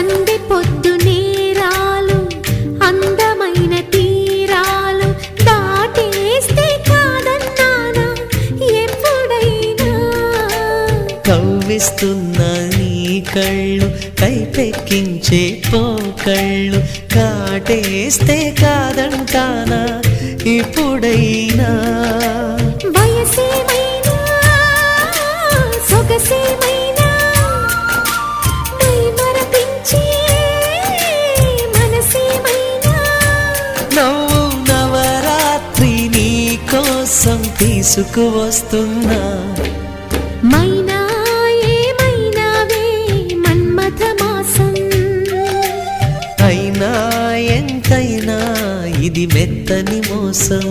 సందె పొద్దు నేరాలు అందమైన తీరాలు దాటేస్తే కాదన్నానా ఎప్పుడైనా కవ్విస్తున్న నీ కళ్ళు కైపెక్కించే పోకళ్ళు కాటేస్తే కాదంటానా ఇప్పుడైనా వయసేమైనా సొగసేమైనా మై మరపించే మనసేమైనా నవ్వు నవరాత్రి నీ కోసం తీసుకువస్తున్నా మైనా ఏమైనావే మన్మథ మాసం అయినా ఎంతైనా ఇది మెత్తని మోసం